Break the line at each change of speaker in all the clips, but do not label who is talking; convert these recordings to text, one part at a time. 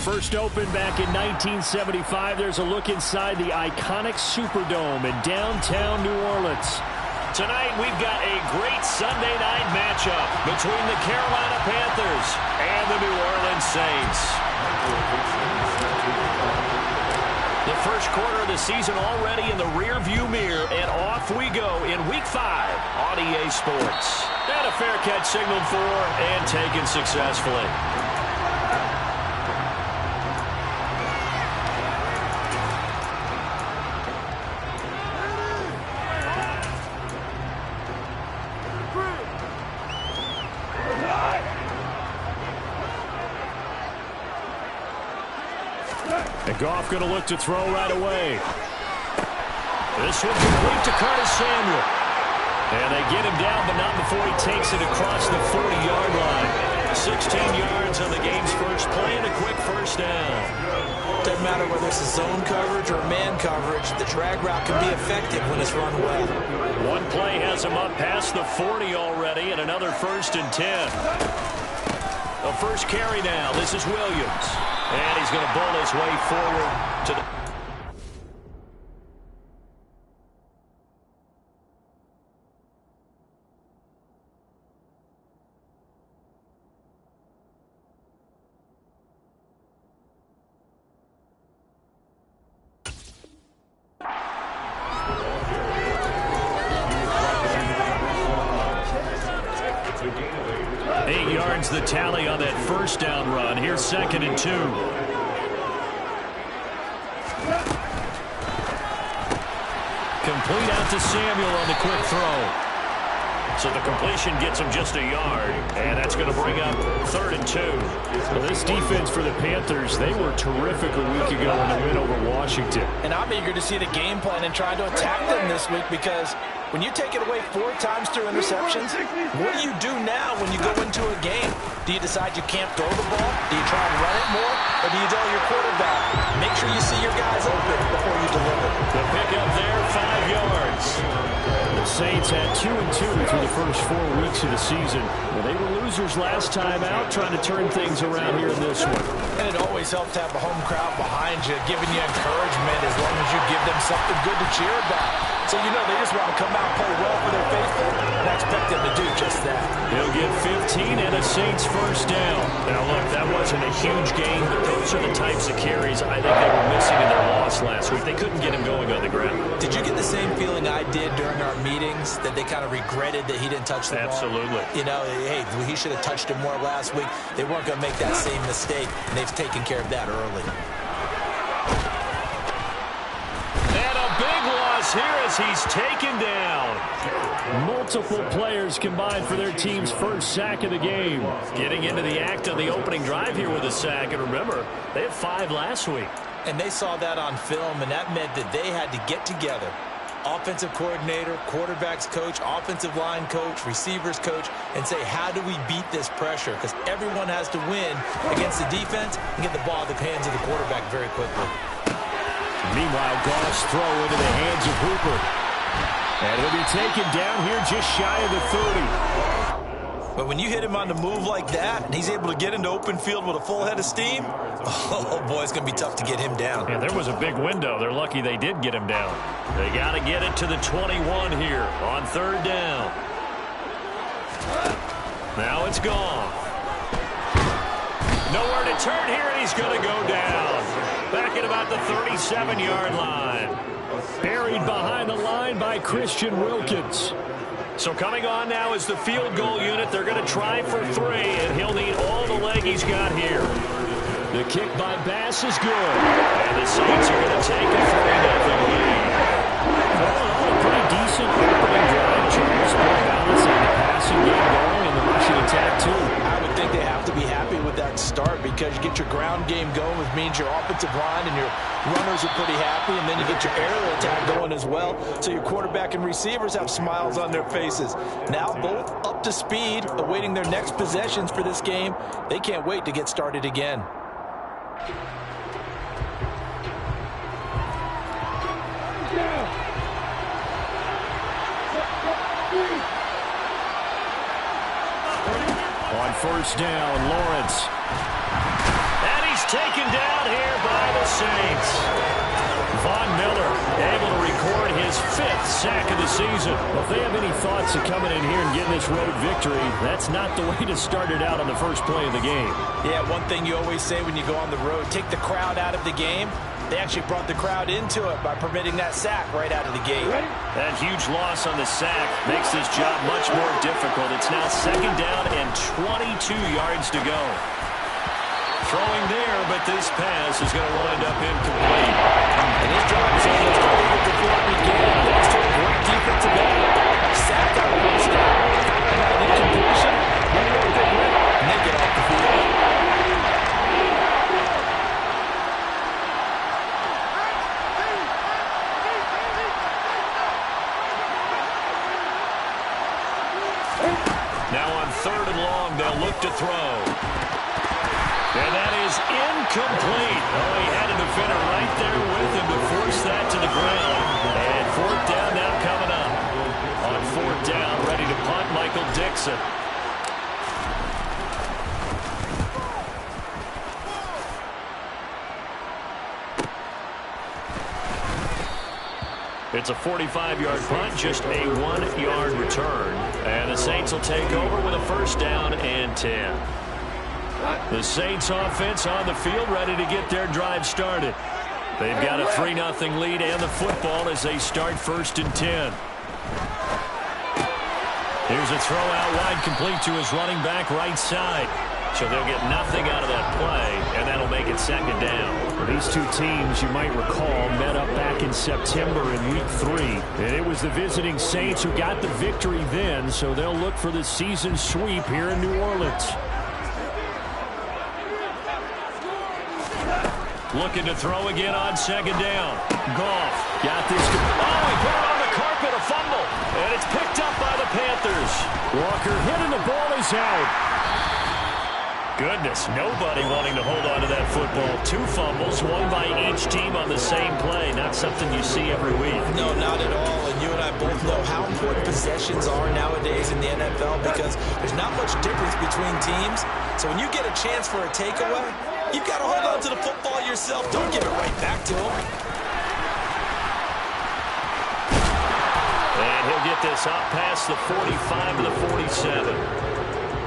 First opened back in 1975. There's a look inside the iconic Superdome in downtown New Orleans. Tonight, we've got a great Sunday night matchup between the Carolina Panthers and the New Orleans Saints. The first quarter of the season already in the rearview mirror, and off we go in Week 5 on EA Sports. And a fair catch signaled for and taken successfully. And Goff going to look to throw right away. This one complete to Curtis Samuel. And they get him down, but not before he takes it across the 40-yard line. 16 yards on the game's first play and a quick first down.
Doesn't matter whether it's a zone coverage or man coverage, the drag route can be effective when it's run well.
One play has him up past the 40 already, and another 1st and 10. The first carry now. This is Williams. And he's going to bowl his way forward to the... The tally on that first down run. Here's 2nd and 2. Complete out to Samuel on the quick throw. So the completion gets him just a yard, and that's going to bring up 3rd and 2. Well, this defense for the Panthers, they were terrific a week ago in the win over Washington.
And I'm eager to see the game plan and try to attack them this week, because when you take it away 4 times through interceptions, what do you do now when you go into a game? Do you decide you can't throw the ball? Do you try and run it more? Or do you tell your quarterback, make sure you see your guys open before you deliver?
The pickup there, 5 yards. The Saints had 2 and 2 through the first 4 weeks of the season. Well, they were losers last time out, trying to turn things around here in this one.
And it always helps to have a home crowd behind you, giving you encouragement as long as you give them something good to cheer about. So you know they just want to come out and play well for their faithful, and I expect them to do just that.
He'll get 15 and a Saints first down. Now look, that wasn't a huge game, but those are the types of carries I think they were missing in their loss last week. They couldn't get him going on the ground.
Did you get the same feeling I did during our meetings, that they kind of regretted that he didn't touch the ball?
Absolutely.
You know, hey, he should have touched it more last week. They weren't going to make that same mistake, and they've taken care of that early.
Here as he's taken down. Multiple players combined for their team's first sack of the game. Getting into the act on the opening drive here with a sack. And remember, they had 5 last week.
And they saw that on film, and that meant that they had to get together. Offensive coordinator, quarterbacks coach, offensive line coach, receivers coach, and say, how do we beat this pressure? Because everyone has to win against the defense and get the ball in the hands of the quarterback very quickly.
Meanwhile, Goff's throw into the hands of Hooper. And he'll be taken down here just shy of the 30.
But when you hit him on the move like that, and he's able to get into open field with a full head of steam, oh boy, it's going to be tough to get him down.
Yeah, there was a big window. They're lucky they did get him down. They got to get it to the 21 here on 3rd down. Now it's gone. Nowhere to turn here, and he's going to go down. Back at about the 37-yard line. Buried behind the line by Christian Wilkins. So coming on now is the field goal unit. They're going to try for 3, and he'll need all the leg he's got here. The kick by Bass is good. And the Saints are going to take a 3-0 lead. A pretty decent opening drive. Charles put balance on the passing game going and the rushing attack, too.
I would think they have to be happy with that start, because you get your ground game going, which means your offensive line and your runners are pretty happy, and then you get your aerial attack going as well, so your quarterback and receivers have smiles on their faces. Now both up to speed, awaiting their next possessions for this game. They can't wait to get started again. On first down, Lawrence. And he's taken down
Saints. Von Miller able to record his 5th sack of the season.
Well, if they have any thoughts of coming in here and getting this road victory, that's not the way to start it out on the first play of the game.
Yeah, one thing you always say when you go on the road, take the crowd out of the game. They actually brought the crowd into it by permitting that sack right out of the gate.
That huge loss on the sack makes this job much more difficult. It's now 2nd down and 22 yards to go. Throwing there, but this pass is going to wind up incomplete.
And his drive is almost over before it began. Thanks to a great defensive effort. Sack on the first down. Followed by an incompletion. And they get off the field.
Now on 3rd and long, they'll look to throw. And that is incomplete. Oh, he had a defender right there with him to force that to the ground. And 4th down now coming up. On 4th down, ready to punt, Michael Dixon. It's a 45-yard punt, just a 1-yard return. And the Saints will take over with a 1st down and 10. The Saints offense on the field, ready to get their drive started. They've got a 3-0 lead and the football as they start 1st and 10. Here's a throw out wide, complete to his running back right side. So they'll get nothing out of that play, and that'll make it 2nd down.
Well, these two teams, you might recall, met up back in September in Week 3. And it was the visiting Saints who got the victory then, so they'll look for the season sweep here in New Orleans.
Looking to throw again on 2nd down. Goff got this. Oh, he put it on the carpet, a fumble. And it's picked up by the Panthers.
Walker hit and the ball is out.
Goodness, nobody wanting to hold on to that football. 2 fumbles, one by each team on the same play. Not something you see every week.
No, not at all. And you and I both know how important possessions are nowadays in the NFL because there's not much difference between teams. So when you get a chance for a takeaway, you've got to hold on to the football yourself. Don't give it right back to him.
And he'll get this up past the 45 to the 47.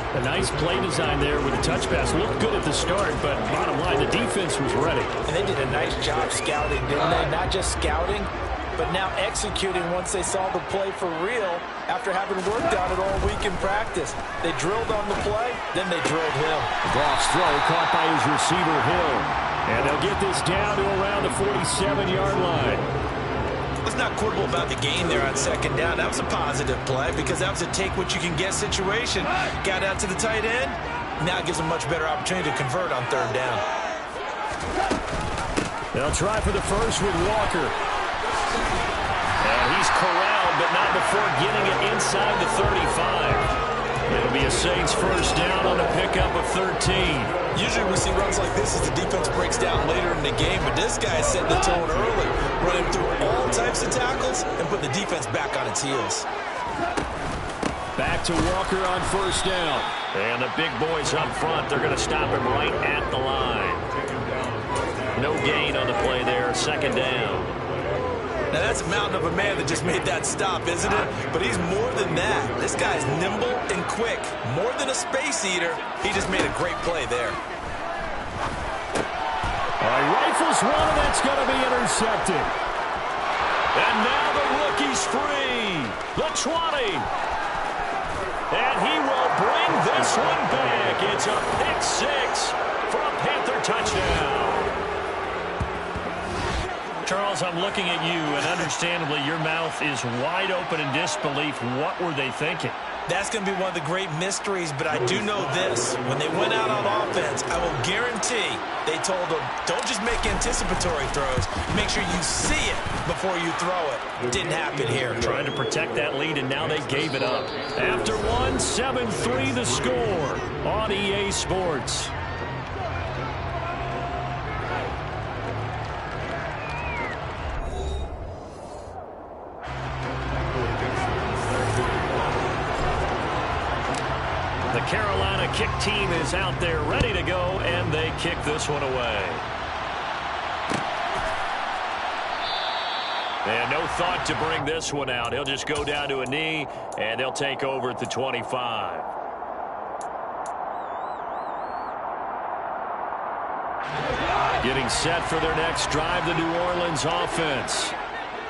A nice play design there with a touch pass. Looked good at the start, but bottom line, the defense was ready.
And they did a nice job scouting, didn't they? Not just scouting, but now executing once they saw the play for real after having worked on it all week in practice. They drilled on the play, then they drilled him.
Goff's throw caught by his receiver, Hill. And they'll get this down to around the 47-yard line.
Let's not quibble about the gain there on 2nd down. That was a positive play because that was a take-what-you-can-get situation. Got out to the tight end. Now it gives them a much better opportunity to convert on 3rd down.
They'll try for the first with Walker.
And he's corralled, but not before getting it inside the 35. It'll be a Saints 1st down on a pickup of 13.
Usually we see runs like this as the defense breaks down later in the game, but this guy is setting the tone early, running through all types of tackles and putting the defense back on its heels.
Back to Walker on 1st down.
And the big boys up front, they're going to stop him right at the line. No gain on the play there, 2nd down.
Now that's a mountain of a man that just made that stop, isn't it? But he's more than that. This guy's nimble and quick. More than a space eater, he just made a great play there.
Rifles one, and that's going to be intercepted.
And now the rookie's free. The 20. And he will bring this one back. It's a pick 6 for a Panther touchdown. Charles, I'm looking at you, and understandably, your mouth is wide open in disbelief. What were they thinking?
That's going to be one of the great mysteries, but I do know this. When they went out on offense, I will guarantee they told them, don't just make anticipatory throws. Make sure you see it before you throw it. It didn't happen here.
Trying to protect that lead, and now they gave it up. After one, 7-3 the score on EA Sports. The Carolina kick team is out there ready to go, and they kick this one away. And no thought to bring this one out. He'll just go down to a knee, and they'll take over at the 25. Getting set for their next drive, the New Orleans offense.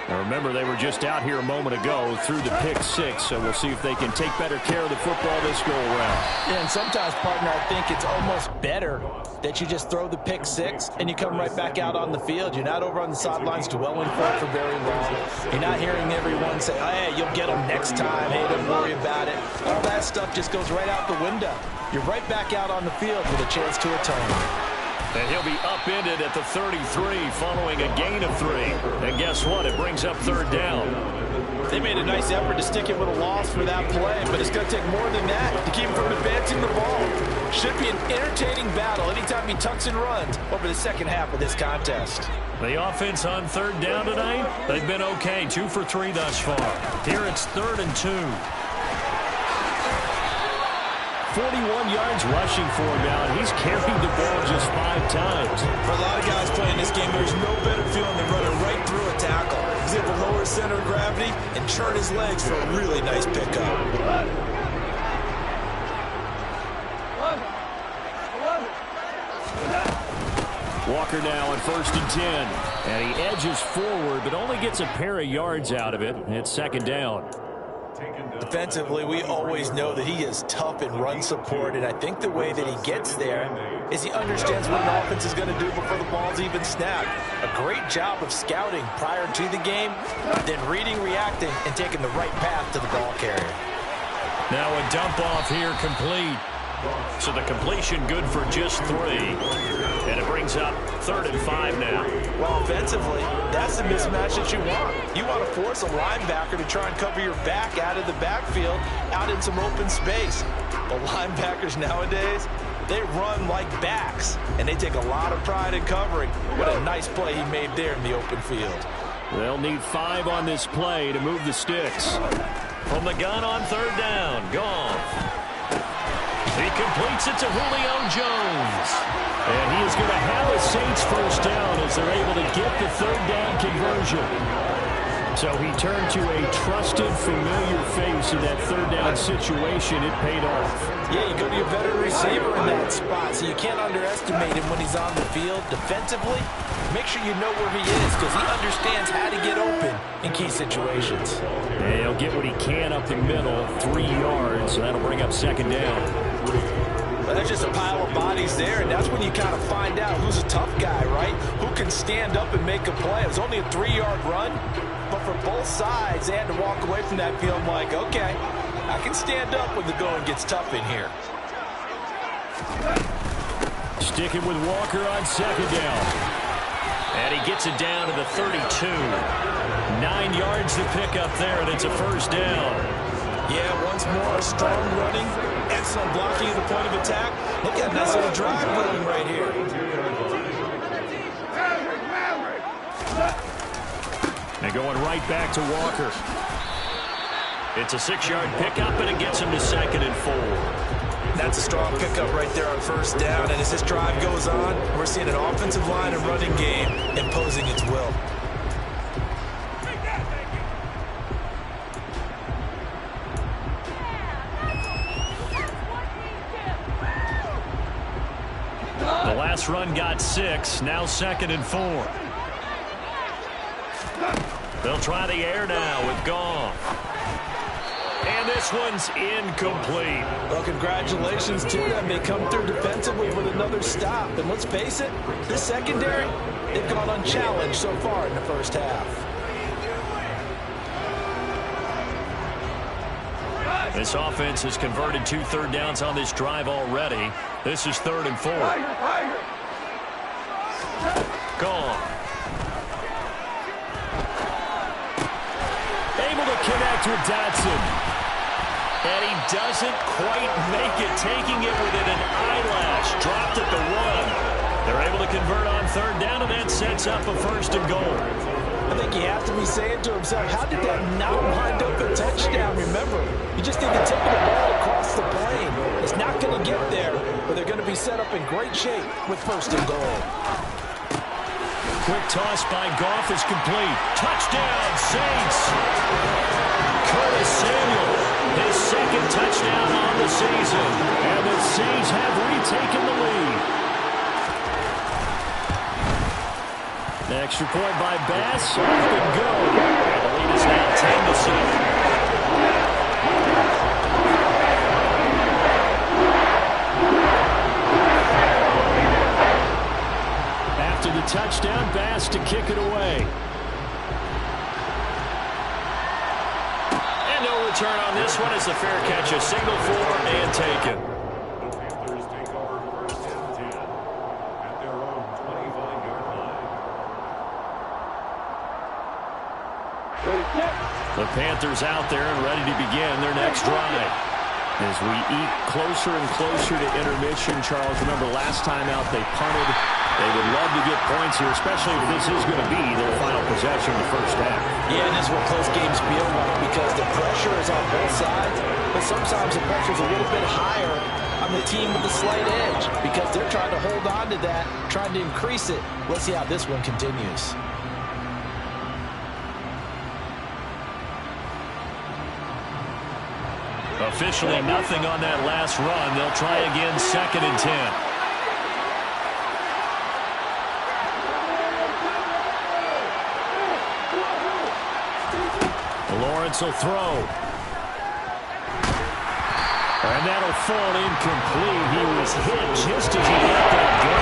Now remember, they were just out here a moment ago through the pick six, so we'll see if they can take better care of the football this go-around.
Yeah, and sometimes, partner, I think it's almost better that you just throw the pick six and you come right back out on the field. You're not over on the sidelines dwelling for very long. You're not hearing everyone say, oh, hey, you'll get them next time. Hey, don't worry about it. All that stuff just goes right out the window. You're right back out on the field with a chance to atone.
And he'll be upended at the 33 following a gain of 3. And guess what? It brings up third down.
They made a nice effort to stick it with a loss for that play, but it's going to take more than that to keep him from advancing the ball. Should be an entertaining battle anytime he tucks and runs over the second half of this contest.
The offense on third down tonight, they've been okay. 2 for 3 thus far. Here it's 3rd and 2. 41 yards rushing for him now, and he's carried the ball just 5 times.
For a lot of guys playing this game, there's no better feeling than running right through a tackle. He's able to lower his center of gravity and churn his legs for a really nice pickup.
Walker now on 1st and 10. And he edges forward, but only gets a pair of yards out of it. It's 2nd down.
Defensively, we always know that he is tough in run support, and I think the way that he gets there is he understands what an offense is going to do before the ball's even snapped. A great job of scouting prior to the game, then reading, reacting, and taking the right path to the ball carrier.
Now a dump off here complete. So the completion good for just 3. And it brings up 3rd and 5 now.
Well, offensively, that's the mismatch that you want. You want to force a linebacker to try and cover your back out of the backfield, out in some open space. The linebackers nowadays, they run like backs, and they take a lot of pride in covering. What a nice play he made there in the open field.
They'll need 5 on this play to move the sticks. From the gun on 3rd down, Goff. He completes it to Julio Jones. And he is going to have a Saints first down as they're able to get the 3rd down conversion. So he turned to a trusted, familiar face in that 3rd down situation. It paid off.
Yeah, you go to your veteran receiver in that spot, so you can't underestimate him when he's on the field. Defensively, make sure you know where he is because he understands how to get open in key situations.
And he'll get what he can up the middle, 3 yards, so that'll bring up 2nd down.
Well, there's just a pile of bodies there, and that's when you kind of find out who's a tough guy, right? Who can stand up and make a play. It was only a 3-yard run, but for both sides, they had to walk away from that field like, okay, I can stand up when the going gets tough in here.
Sticking with Walker on 2nd down. And he gets it down to the 32. 9 yards to pick up there, and it's a first down.
Yeah, once more, strong running, excellent blocking at the point of attack. Look at that sort of drive going right here.
And going right back to Walker. It's a 6-yard pickup, and it gets him to 2nd and 4.
That's a strong pickup right there on first down, and as this drive goes on, we're seeing an offensive line and running game imposing its will.
The last run got 6, now 2nd and 4. They'll try the air now with Goff. And this one's incomplete.
Well, congratulations to them. They come through defensively with another stop. And let's face it, this secondary, they've gone unchallenged so far in the first half.
This offense has converted 2 third downs on this drive already. This is 3rd and 4. Goff. Able to connect with Dotson. And he doesn't quite make it, taking it within an eyelash. Dropped at the 1. They're able to convert on 3rd down, and that sets up a 1st and goal.
I think he has to be saying to himself, how did that not wind up a touchdown? Remember, you just need to take the ball across the plane. It's not going to get there, but they're going to be set up in great shape with 1st and goal.
Quick toss by Goff is complete. Touchdown, Saints. Curtis Samuel, his second touchdown on the season. And the Saints have retaken the lead. The extra point by Bass. Off and go. And the lead is now 10-7. After the touchdown, Bass to kick it away. And no return on this one. It's a fair catch. A signal for and taken.
The Panthers take over first and 10 at their own 25-yard line.
The Panthers out there and ready to begin their next drive. As we eat closer and closer to intermission, Charles, remember last time out they punted. They would love to get points here, especially if this is going to be their final possession in the first half.
Yeah, and this is what close games feel like because the pressure is on both sides, but sometimes the pressure is a little bit higher on the team with the slight edge because they're trying to hold on to that, trying to increase it. Let's see how this one continues.
Officially nothing on that last run. They'll try again, 2nd and 10. Lawrence will throw. And that'll fall incomplete. He was hit just as he let that go.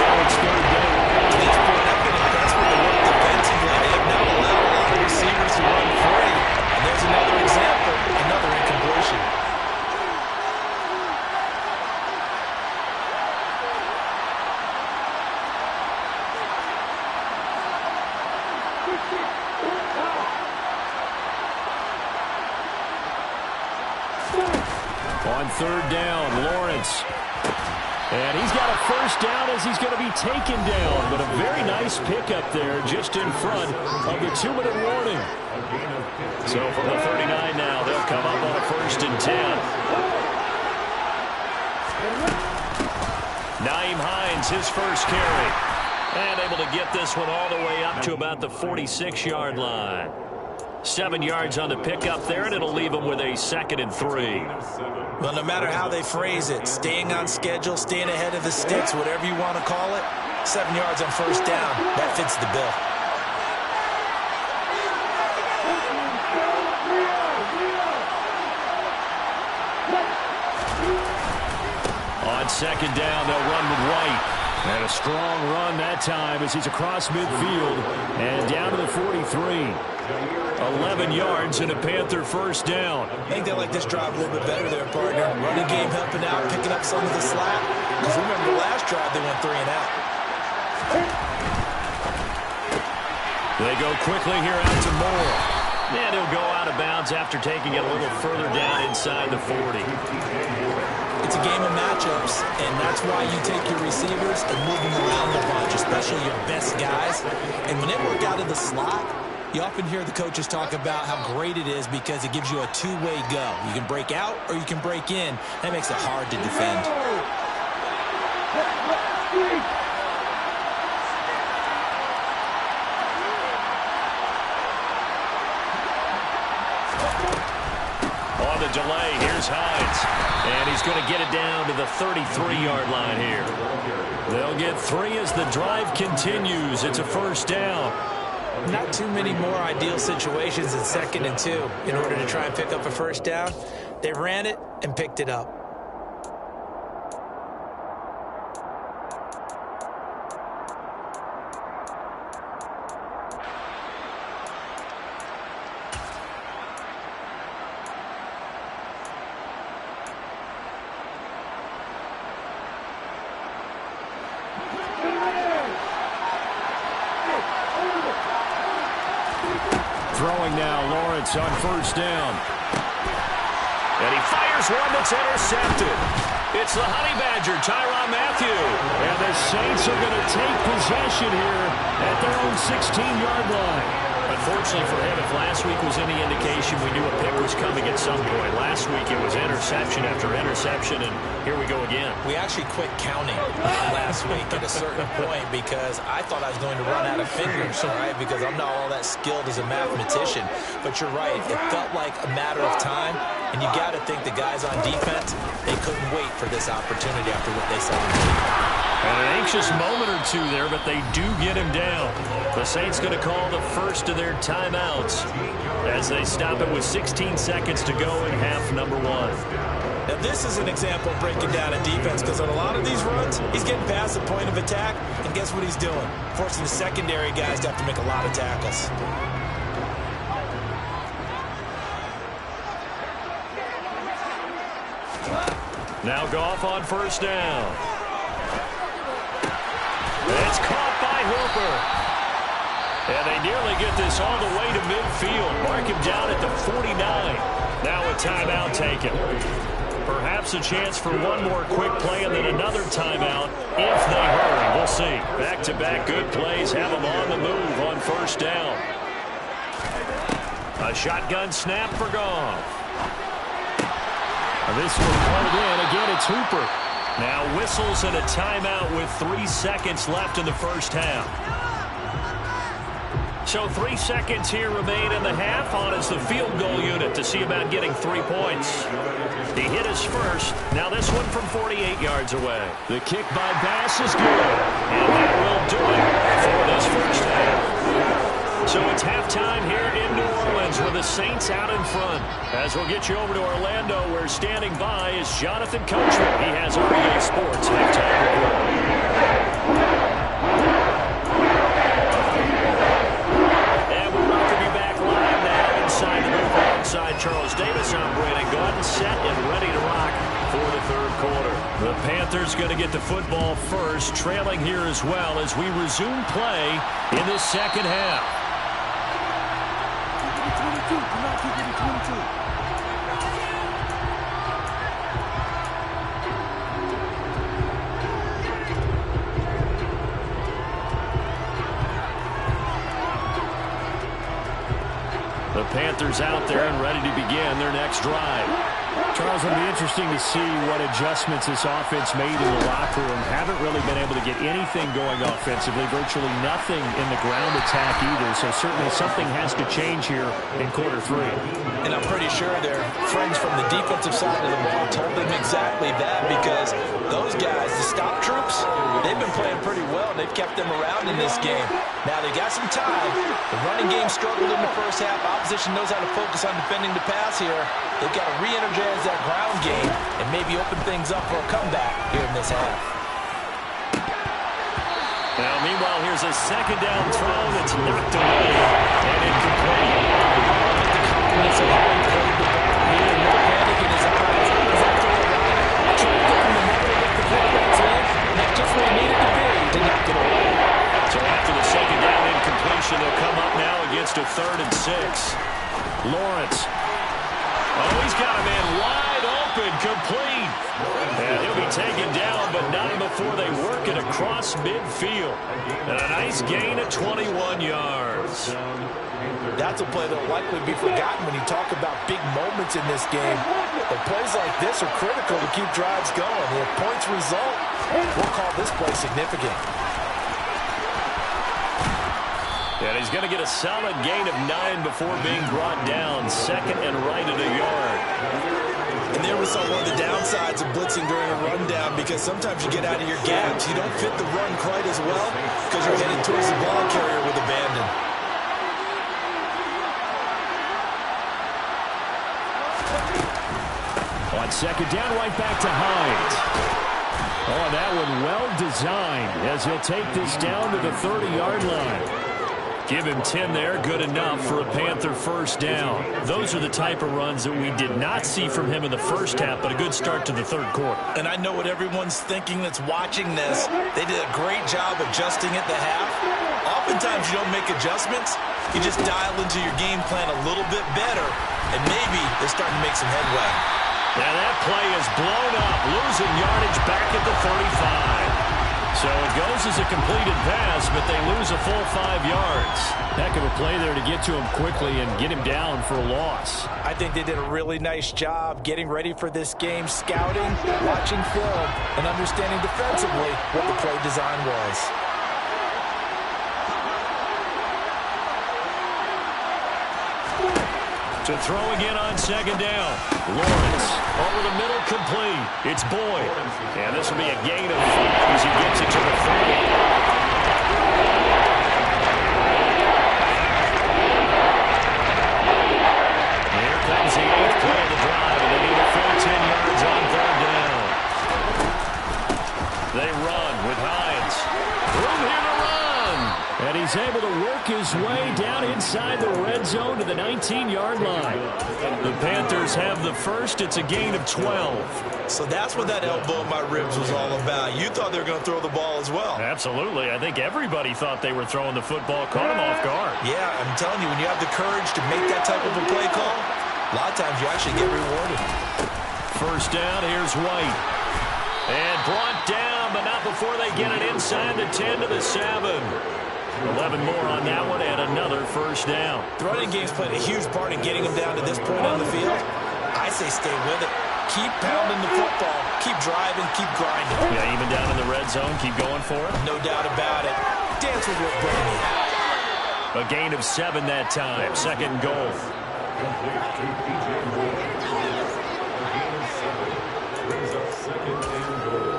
Now it's 3rd down.
To this point, I've been impressed with the work defensively. They have now allowed a lot of receivers to run free. And there's another example, another incompletion.
On 3rd down, Lawrence. And he's got a first down as he's going to be taken down. But a very nice pickup there just in front of the 2-minute warning. So from the 39 now, they'll come up on a 1st and 10. Nyheim Hines, his first carry. And able to get this one all the way up to about the 46-yard line. 7 yards on the pickup there, and it'll leave them with a 2nd and 3.
Well, no matter how they phrase it, staying on schedule, staying ahead of the sticks, whatever you want to call it, 7 yards on 1st down, that fits the bill.
On 2nd down, they'll run with White. And a strong run that time as he's across midfield and down to the 43. 11 yards and a Panther first down.
I think they like this drive a little bit better there, partner. Running game helping out, picking up some of the slack. Because remember the last drive, they went 3 and out.
They go quickly here out to Moore. And he'll go out of bounds after taking it a little further down inside the 40.
It's a game of matchups, and that's why you take your receivers and move them around a bunch, especially your best guys. And when they work out of the slot, you often hear the coaches talk about how great it is because it gives you a two-way go. You can break out or you can break in. That makes it hard to defend.
On the delay, here's Hines. And he's going to get it down to the 33-yard line here. They'll get 3 as the drive continues. It's a first down.
Not too many more ideal situations in 2nd and 2 in order to try and pick up a first down. They ran it and picked it up.
Throwing now, Lawrence on first down. And he fires one that's intercepted. It's the Honey Badger, Tyrann Mathieu. And the Saints are going to take possession here at their own 16-yard line.
A
Fortunately for him, if last week was any indication, we knew a pick was coming at some point. Last week it was interception after interception, and here we go again.
We actually quit counting last week at a certain point because I thought I was going to run out of fingers, all right, because I'm not all that skilled as a mathematician. But you're right. It felt like a matter of time, and you got to think the guys on defense, they couldn't wait for this opportunity after what they saw on tape.
And an anxious moment or two there, but they do get him down. The Saints going to call the first of their timeouts as they stop it with 16 seconds to go in half number one.
Now, this is an example of breaking down a defense because on a lot of these runs, he's getting past the point of attack, and guess what he's doing? Forcing the secondary guys to have to make a lot of tackles.
Now Goff on first down. It's caught by Hooper. And they nearly get this all the way to midfield. Mark him down at the 49. Now a timeout taken. Perhaps a chance for one more quick play and then another timeout if they hurry. We'll see. Back-to-back good plays have them on the move on first down. A shotgun snap for Goff. This one pulled in. Again, it's Hooper. Now whistles and a timeout with 3 seconds left in the first half. So 3 seconds here remain in the half. On is the field goal unit to see about getting 3 points. He hit his first. Now this one from 48 yards away. The kick by Bass is good. And that will do it for this first half. So it's halftime here in New Orleans with the Saints out in front. As we'll get you over to Orlando, where standing by is Jonathan Coachman. He has REA Sports halftime report. And we welcome you back live now inside the booth alongside Charles Davis. I'm Brandon Gordon, set and ready to rock for the third quarter. The Panthers going to get the football first, trailing here as well as we resume play in the second half. The Panthers out there and ready to begin their next drive. Charles, it'll be interesting to see what adjustments this offense made in the locker room. Haven't really been able to get anything going offensively, virtually nothing in the ground attack either, so certainly something has to change here in quarter three.
And I'm pretty sure their friends from the defensive side of the ball told them exactly that because those guys, the stop troops, they've been playing pretty well. They've kept them around in this game. Now they got some time. The running game struggled in the first half. Opposition knows how to focus on defending the pass here. They've got to re-energize that ground game and maybe open things up for a comeback here in this half.
Now, meanwhile, here's a second down throw that's knocked away and incomplete.
The confidence of how he played the ball here. No panic in his eyes. He's out there right. Trying to get him to never let the quarterback's in. And that's just where he needed to be to knock it away.
So after the second down incompletion, they'll come up now against a 3rd and 6. Lawrence. Oh, he's got a man wide open, complete. And he'll be taken down, but not before they work it across midfield. And a nice gain of 21 yards.
That's a play that will likely be forgotten when you talk about big moments in this game. But plays like this are critical to keep drives going. If points result, we'll call this play significant.
And he's going to get a solid gain of 9 before being brought down. 2nd and right at a yard.
And there we saw one of the downsides of blitzing during a rundown because sometimes you get out of your gaps. You don't fit the run quite as well because you're headed towards the ball carrier with abandon.
On second down, right back to Hines. Oh, that one well designed as he'll take this down to the 30-yard line. Give him 10 there, good enough for a Panther first down. Those are the type of runs that we did not see from him in the first half, but a good start to the third quarter.
And I know what everyone's thinking that's watching this. They did a great job adjusting at the half. Oftentimes you don't make adjustments. You just dial into your game plan a little bit better, and maybe they're starting to make some headway.
Now that play is blown up, losing yardage back at the 35. So it goes as a completed pass, but they lose a full 5 yards.
Heck of a play there to get to him quickly and get him down for a loss.
I think they did a really nice job getting ready for this game, scouting, watching film, and understanding defensively what the play design was.
To throw again on second down. Lawrence over the middle, complete. It's Boyd. And this will be a gain of 5 as he gets it to the 30. Here comes the 8th play of the drive, and they need a full 10 yards on third down. They run with Hines. Room here to run.
And he's able to work his way down inside the red zone to the 19-yard line.
The Panthers have the first. It's a gain of 12.
So that's what that elbow in my ribs was all about. You thought they were going to throw the ball as well.
Absolutely. I think everybody thought they were throwing the football, caught them off guard.
Yeah, I'm telling you, when you have the courage to make that type of a play call, a lot of times you actually get rewarded.
First down, here's White. And brought down, but not before they get it inside the 10 to the 7. 11 more on that one, and another first down.
The running game's played a huge part in getting them down to this point on the field. I say stay with it. Keep pounding the football. Keep driving. Keep grinding.
Yeah, even down in the red zone, keep going for it.
No doubt about it. Dance with what bringing you.
A gain of 7 that time. Second and goal.
Complete to P.J. Morgan. A gain of 7. Brings up second and goal.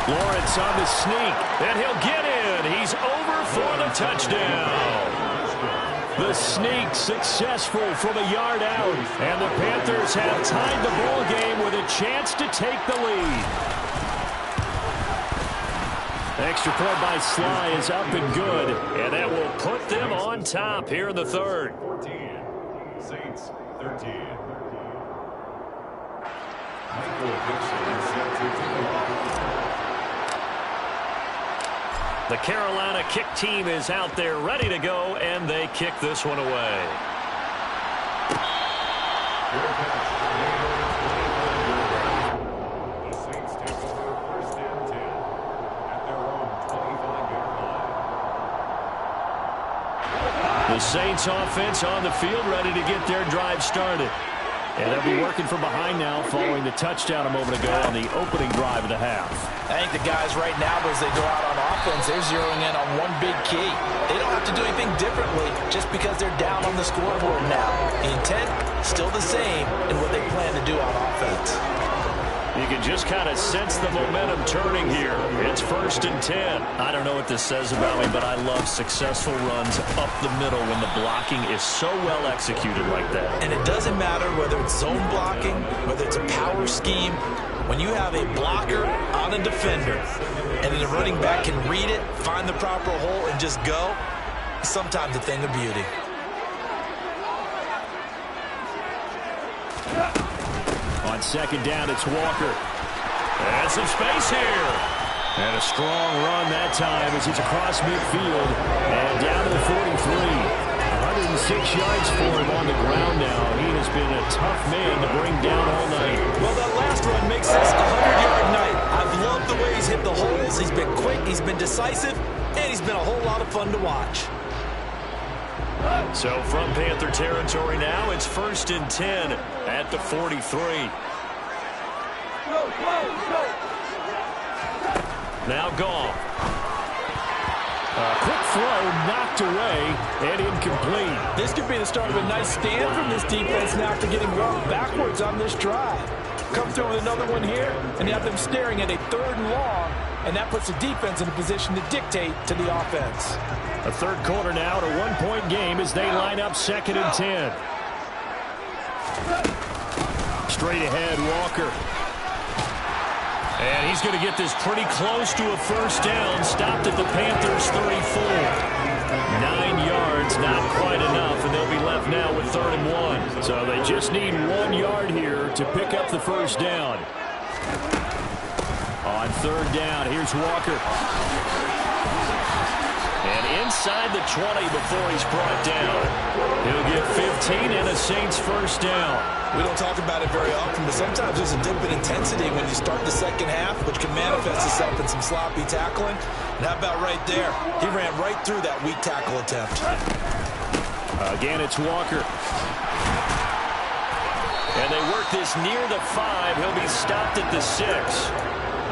Lawrence on the sneak, and he'll get in. He's over for the touchdown. The sneak successful from a yard out, and the Panthers have tied the ball game with a chance to take the lead. Extra point by Sly is up and good, and that will put them on top here in the third.
14. Saints 13. Michael Pigzkin set to
The Carolina kick team is out there ready to go, and they kick this one away.
The Saints take over first and 10 at their own 25-yard line.
The Saints offense on the field ready to get their drive started. And they'll be working from behind now following the touchdown a moment ago on the opening drive of the half.
I think the guys right now, as they go out on offense, they're zeroing in on one big key. They don't have to do anything differently just because they're down on the scoreboard now. The intent, still the same in what they plan to do on offense.
You can just kind of sense the momentum turning here. It's first and 10. I don't know what this says about me, but I love successful runs up the middle when the blocking is so well executed like that.
And it doesn't matter whether it's zone blocking, whether it's a power scheme. When you have a blocker on a defender, and then the running back can read it, find the proper hole, and just go, it's sometimes a thing of beauty.
On second down, it's Walker.
And some space here.
And a strong run that time as he's across midfield and down to the 43. 106 yards for him on the ground now. He has been a tough man to bring down all night.
Well, that last run makes this a 100-yard night. I've loved the way he's hit the holes. He's been quick, he's been decisive, and he's been a whole lot of fun to watch.
So from Panther territory now, it's first and 10 at the 43. Now Goff.
A quick throw knocked away and incomplete.
This could be the start of a nice stand from this defense now after getting run backwards on this drive. Come through with another one here, and you have them staring at a third and long, and that puts the defense in a position to dictate to the offense.
A third quarter now at a one-point game as they line up second and 10. Straight ahead, Walker.
And he's going to get this pretty close to a first down. Stopped at the Panthers' 34. 9 yards, not quite enough, and they'll be left now with third and 1.
So they just need 1 yard here to pick up the first down. On third down, here's Walker. And
inside the 20 before he's brought down. He'll get 15 and a Saints first down.
We don't talk about it very often, but sometimes there's a dip in intensity when you start the second half, which can manifest itself in some sloppy tackling. And how about right there? He ran right through that weak tackle attempt.
Again, it's Walker. And they work this near the 5. He'll be stopped at the 6.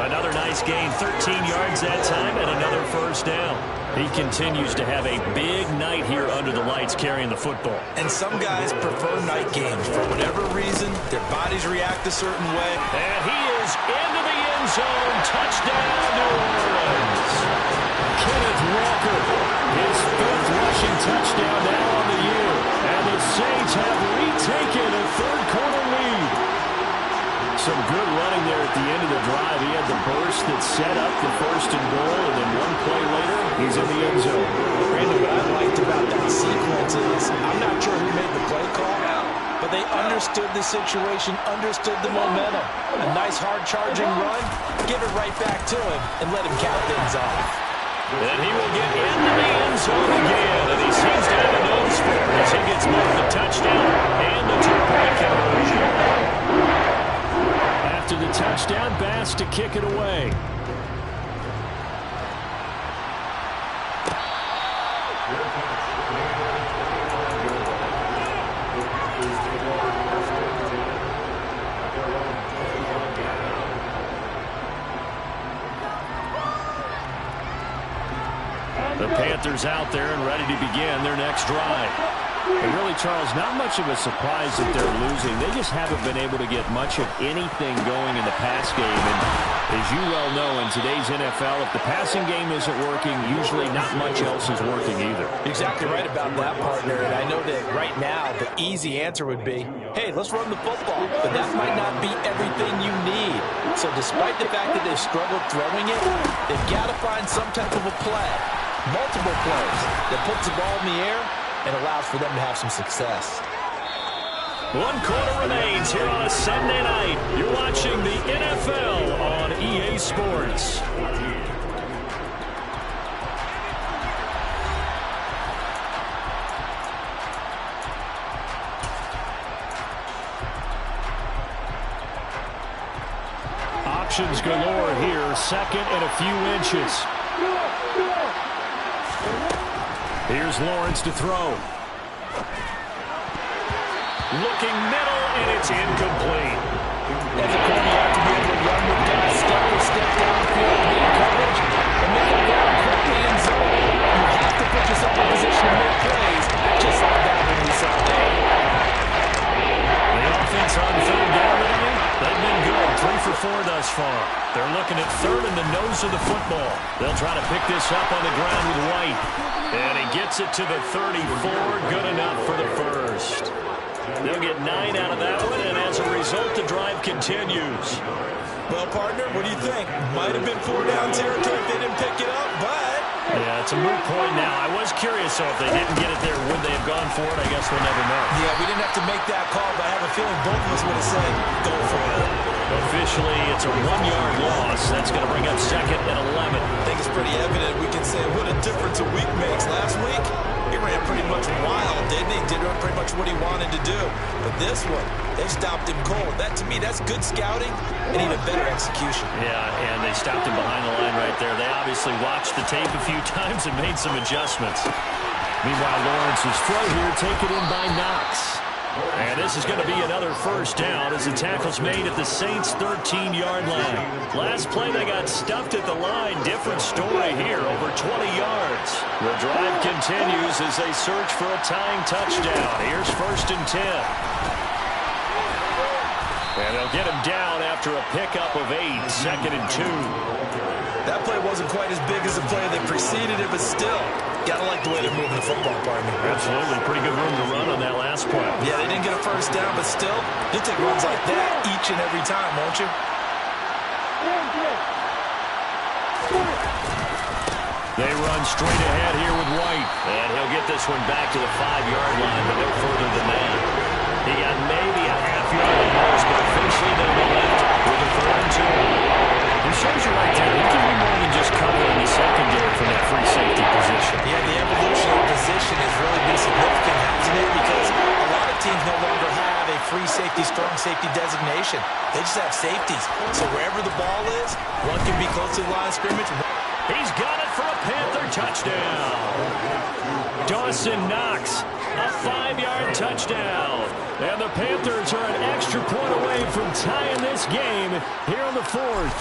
Another nice gain, 13 yards that time, and another first down. He continues to have a big night here under the lights carrying the football.
And some guys prefer night games. For whatever reason, their bodies react a certain way.
And he is into the end zone. Touchdown, New Orleans. Kenneth Walker, his 5th rushing touchdown now on the year. And the Saints have retaken a third-quarter lead. Some good running there at the end of the drive. He had the burst that set up the 1st and goal, and then one play later, he's in the end zone.
Randy, what I liked about that sequence is I'm not sure who made the play call, but they understood the situation, understood the momentum. A nice hard charging run, give it right back to him, and let him cap things off.
And he will get into the end zone again, and he seems to have a nose for it as he gets both the touchdown and the 2-point conversion. After the touchdown, Bass to kick it away. The Panthers out there and ready to begin their next drive. And really, Charles, not much of a surprise that they're losing. They just haven't been able to get much of anything going in the pass game. And as you well know, in today's NFL, if the passing game isn't working, usually not much else is working either.
Exactly right about that, partner. And I know that right now the easy answer would be, hey, let's run the football. But that might not be everything you need. So despite the fact that they've struggled throwing it, they've got to find some type of a play, multiple plays, that puts the ball in the air and allows for them to have some success.
1 quarter remains here on a Sunday night. You're watching the NFL on EA Sports. Options galore here. 2nd and a few inches. Here's Lawrence to throw. Looking middle, and it's incomplete.
As a corner, you have to be able to run with guys step downfield, beat coverage, and make a down quickly in zone. You have to put yourself in position to make plays, just like that when we saw there.
The offense on 3rd down today, they've been good. 3 for 4 thus far. They're looking at 3rd in the nose of the football. They'll try to pick this up on the ground with White. And he gets it to the 34. Good enough for the first. They'll get 9 out of that one, and as a result, the drive continues.
Well, partner, what do you think? Might have been 4-down territory if they didn't pick it up, but...
Yeah, it's a moot point now. I was curious, so if they didn't get it there, would they have gone for it? I guess we'll never know.
Yeah, we didn't have to make that call, but I have a feeling both of us would have said, go for it.
Officially, it's a 1-yard loss. That's going to bring up 2nd and 11.
I think it's pretty evident. We can say what a difference a week makes. Last week, he ran pretty much wild, didn't he? Did pretty much what he wanted to do. But this one, they stopped him cold. That, to me, that's good scouting and even better execution.
Yeah, and they stopped him behind the line right there. They obviously watched the tape a few times and made some adjustments. Meanwhile, Lawrence's throw here taken in by Knox. And this is going to be another first down as the tackle's made at the Saints' 13-yard line. Last play, they got stuffed at the line. Different story here, over 20 yards. The drive continues as they search for a tying touchdown. Here's 1st and 10. And they'll get him down after a pickup of 8, 2nd and 2.
That play wasn't quite as big as the play that preceded it, but still, gotta like the way they're moving the football, partner.
Absolutely. Pretty good room to run on that last play.
Yeah, they didn't get a first down, but still, you'll take runs like that each and every time, won't you?
They run straight ahead here with White. And he'll get this one back to the 5-yard line, but no further than that. He got maybe a half-yard at most, but officially they'll be left with a 3rd and 2. It shows you right there, he can be more than just covering the secondary from that free safety position.
Yeah, the free safety, strong safety designation. They just have safeties. So wherever the ball is, one can be close to the line of scrimmage.
He's got it for a Panther touchdown. Dawson Knox, a 5-yard touchdown. And the Panthers are an extra point away from tying this game here in the 4th.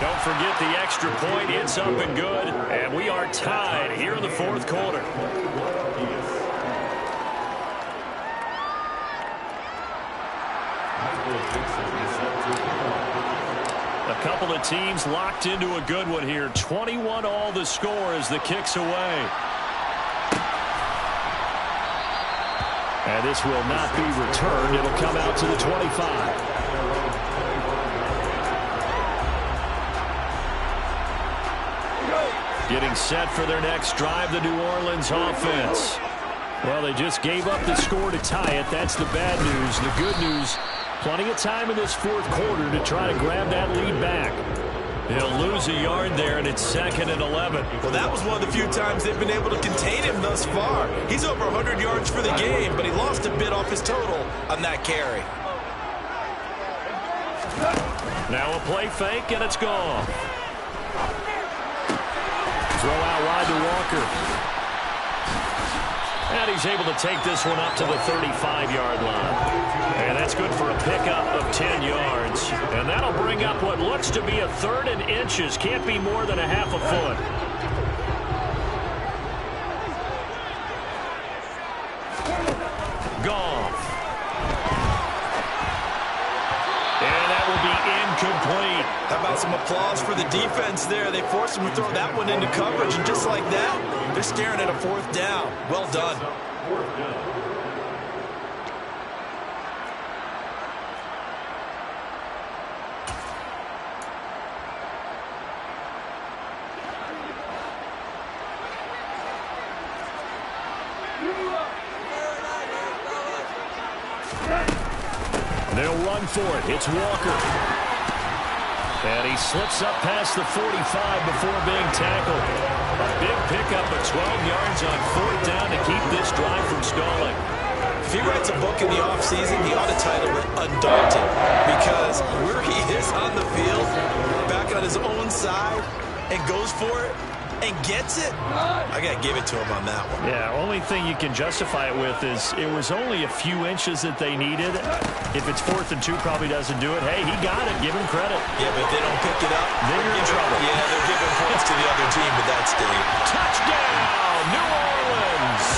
Don't forget the extra point. It's up and good. And we are tied here in the 4th quarter. A couple of teams locked into a good one here. 21 all the score as the kick's away. And this will not be returned. It'll come out to the 25. Getting set for their next drive, the New Orleans offense. Well, they just gave up the score to tie it. That's the bad news. The good news, plenty of time in this 4th quarter to try to grab that lead back. He'll lose a yard there, and it's 2nd and 11.
Well, that was one of the few times they've been able to contain him thus far. He's over 100 yards for the game, but he lost a bit off his total on that carry.
Now a play fake, and it's gone. Throw out wide to Walker. And he's able to take this one up to the 35-yard line. And that's good for a pickup of 10 yards. And that'll bring up what looks to be a 3rd and inches. Can't be more than a half a foot. Goff. And that will be incomplete.
How about some applause for the defense there? They forced him to throw that one into coverage, and just like that, they're staring at a 4th down. Well done.
They'll run for it. It's Walker. And he slips up past the 45 before being tackled. A big pickup of 12 yards on 4th down to keep this drive from stalling.
If he writes a book in the offseason, he ought to title it Undaunted, because where he is on the field, back on his own side, and goes for it, and gets it, I got to give it to him on that one.
Yeah, only thing you can justify it with is it was only a few inches that they needed. If it's 4th and 2, probably doesn't do it. Hey, he got it. Give him credit.
Yeah, but if they don't pick it up,
then you're in trouble.
Yeah, they're giving points to the other team at that stage.
Touchdown, New Orleans!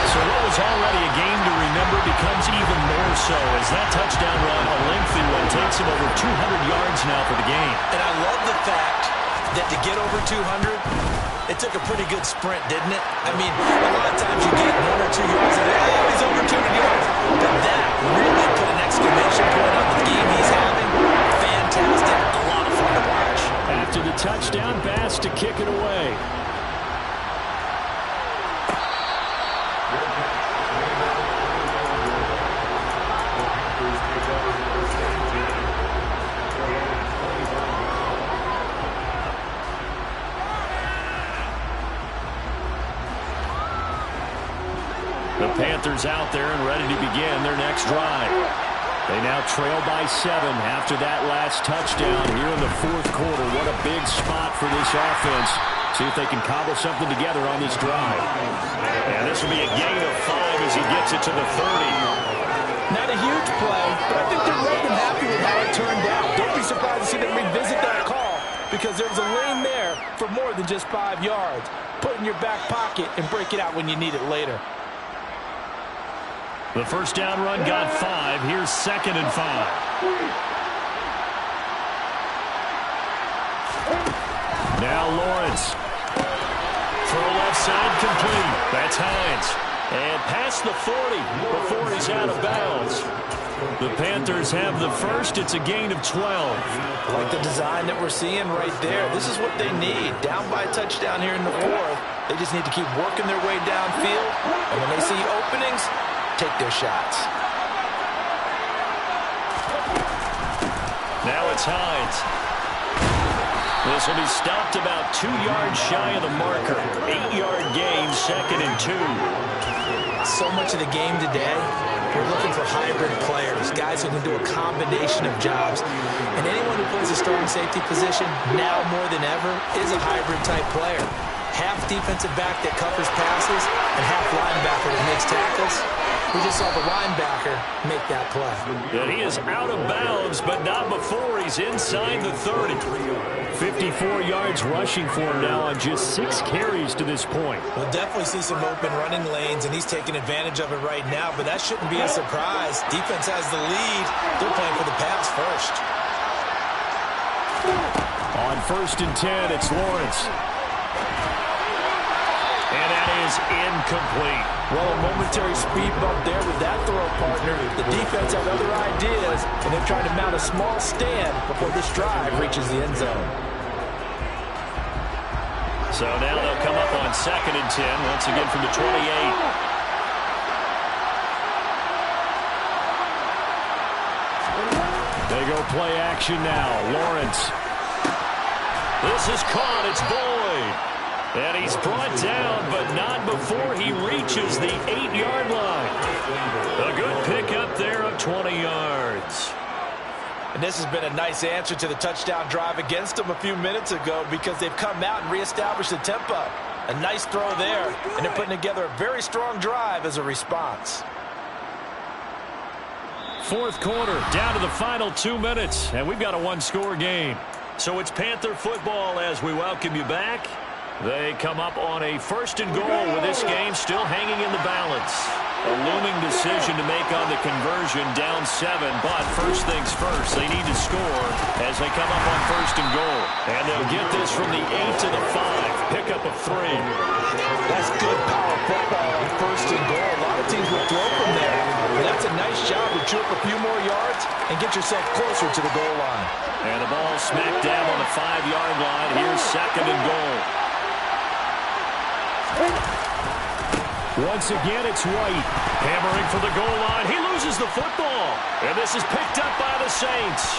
So what was already a game to remember becomes even more so as that touchdown run, a lengthy one, takes him over 200 yards now for the game.
And I love the fact that to get over 200, it took a pretty good sprint, didn't it? I mean, a lot of times you get 1 or 2 yards and he's over 200 yards. But that really put an exclamation point on the game he's having. Fantastic. A lot of fun to watch.
After the touchdown, Bass to kick it away. The Panthers out there and ready to begin their next drive. They now trail by 7 after that last touchdown here in the 4th quarter. What a big spot for this offense. See if they can cobble something together on this drive. And this will be a gain of 5 as he gets it to the 30.
Not a huge play, but I think they're more than happy with how it turned out. Don't be surprised to see them revisit that call, because there was a lane there for more than just 5 yards. Put it in your back pocket and break it out when you need it later.
The first down run got 5. Here's 2nd and 5. Now Lawrence. Throw left side complete. That's Hines. And past the 40 before he's out of bounds. The Panthers have the first. It's a gain of 12.
Like the design that we're seeing right there. This is what they need. Down by a touchdown here in the 4th. They just need to keep working their way downfield. And when they see openings, take their shots.
Now it's Hines. This will be stopped about 2 yards shy of the marker. 8-yard gain, 2nd and 2.
So much of the game today, we're looking for hybrid players, guys who can do a combination of jobs. And anyone who plays a strong safety position, now more than ever, is a hybrid-type player. Half defensive back that covers passes and half linebacker that makes tackles. We just saw the linebacker make that play.
And he is out of bounds, but not before he's inside the 30.
54 yards rushing for him now on just 6 carries to this point.
We'll definitely see some open running lanes, and he's taking advantage of it right now, but that shouldn't be a surprise. Defense has the lead. They're playing for the pass first.
On 1st and 10, it's Lawrence.
And that is incomplete.
Well, a momentary speed bump there with that throw, partner. The defense had other ideas, and they're trying to mount a small stand before this drive reaches the end zone.
So now they'll come up on 2nd and 10, once again from the 28.
They go play action now. Lawrence.
This is caught. It's Boyd. And he's brought down, but not before he reaches the 8-yard line. A good pickup there of 20 yards.
And this has been a nice answer to the touchdown drive against them a few minutes ago because they've come out and reestablished the tempo. A nice throw there, and they're putting together a very strong drive as a response.
4th quarter, down to the final 2 minutes, and we've got a 1-score game. So it's Panther football as we welcome you back. They come up on a 1st and goal with this game still hanging in the balance. A looming decision to make on the conversion, down 7, but first things first, they need to score as they come up on 1st and goal. And they'll get this from the 8 to the 5, pick up of 3.
That's good power football on 1st and goal. A lot of teams will throw from there, but that's a nice job to chew up a few more yards and get yourself closer to the goal line.
And the ball smacked down on the 5-yard line. Here's 2nd and goal.
Once again, it's White.
Hammering for the goal line. He loses the football. And this is picked up by the Saints.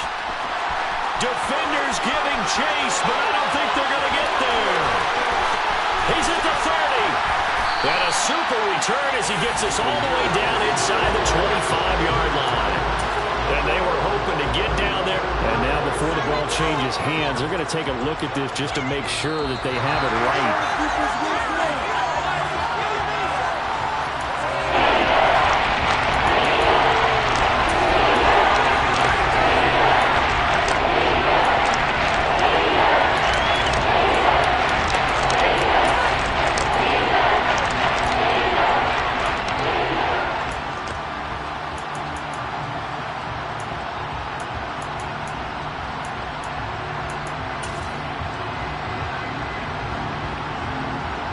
Defenders giving chase, but I don't think they're going to get there. He's at the 30. And a super return as he gets us all the way down inside the 25-yard line. And they were hoping to get down there.
And now before the ball changes hands, they're going to take a look at this just to make sure that they have it right.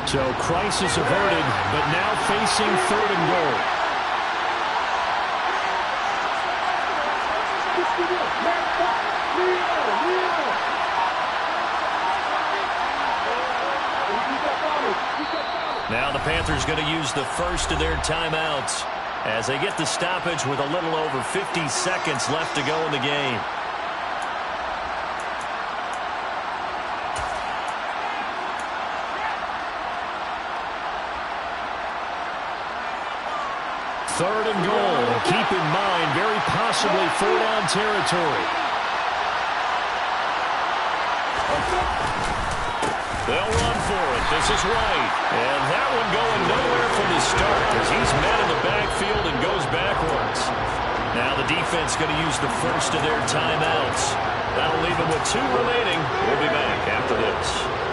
So crisis averted, but now facing 3rd and goal.
Now the Panthers going to use the first of their timeouts as they get the stoppage with a little over 50 seconds left to go in the game.
Third and goal. Keep in mind, very possibly 4-down territory.
They'll run for it. This is White. And that one going nowhere from the start as he's met in the backfield and goes backwards. Now the defense going to use the first of their timeouts. That'll leave them with 2 remaining. We'll be back after this.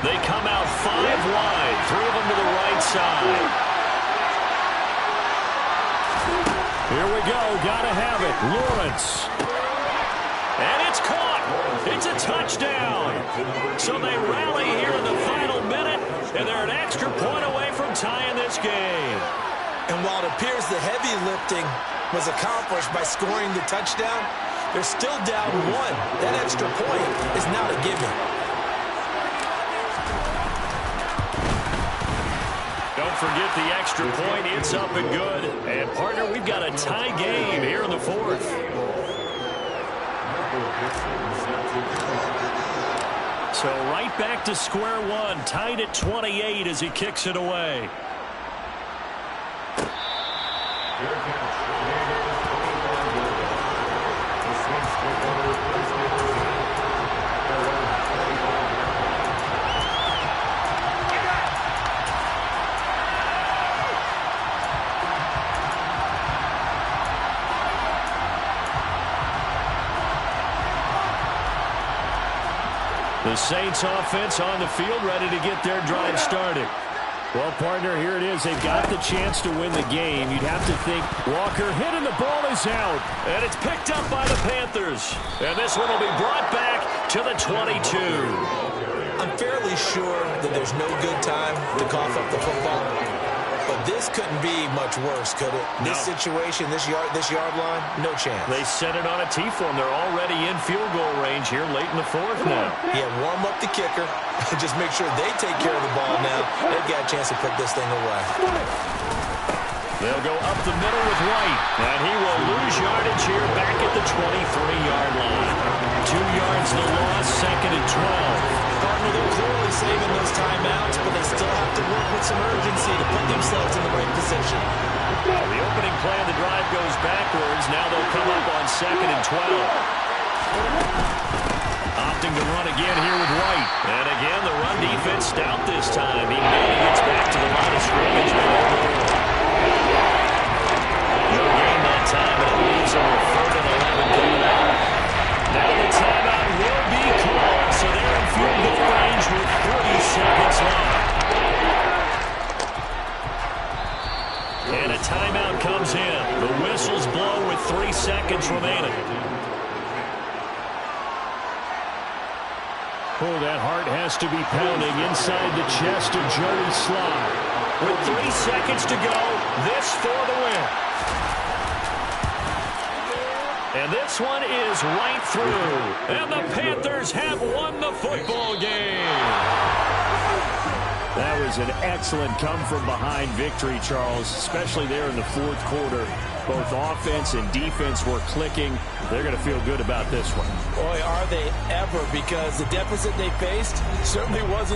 They come out 5 wide, 3 of them to the right side.
Here we go, gotta have it, Lawrence.
And it's caught. It's a touchdown. So they rally here in the final minute, and they're an extra point away from tying this game.
And while it appears the heavy lifting was accomplished by scoring the touchdown, they're still down 1. That extra point is not a given.
Don't forget the extra point. It's up and good. And, partner, we've got a tie game here in the fourth. So right back to square one, tied at 28 as he kicks it away. The Saints offense on the field, ready to get their drive started.
Well, partner, here it is. They've got the chance to win the game. You'd have to think Walker hit and the ball is out.
And it's picked up by the Panthers. And this one will be brought back to the 22.
I'm fairly sure that there's no good time to cough up the football. But this couldn't be much worse, could it?
No.
This situation, this yard line, no chance.
They set it on a T-form. They're already in field goal range here late in the fourth now.
Yeah, warm up the kicker. Just make sure they take care of the ball now. They've got a chance to put this thing away.
They'll go up the middle with White. And he will lose yardage here back at the 23-yard line. 2 yards the loss, second and 12.
Partner, they're clearly saving those timeouts, but they still have to work with some urgency to put themselves in the right position.
The opening play of the drive goes backwards. Now they'll come up on second and 12. Opting to run again here with White. And again, the run defense stout this time. He maybe gets back to the line of scrimmage. No gain that time, but it leaves them with 3rd and 11 coming out. Now the timeout will be called, so they're in field goal range with 3 seconds left. And a timeout comes in. The whistles blow with 3 seconds remaining.
Oh, that heart has to be pounding inside the chest of Joey Sly.
With 3 seconds to go, this for the win. And this one is right through. And the Panthers have won the football game.
That was an excellent come-from-behind victory, Charles, especially there in the fourth quarter. Both offense and defense were clicking. They're going to feel good about this one.
Boy, are they ever, because the deficit they faced certainly wasn't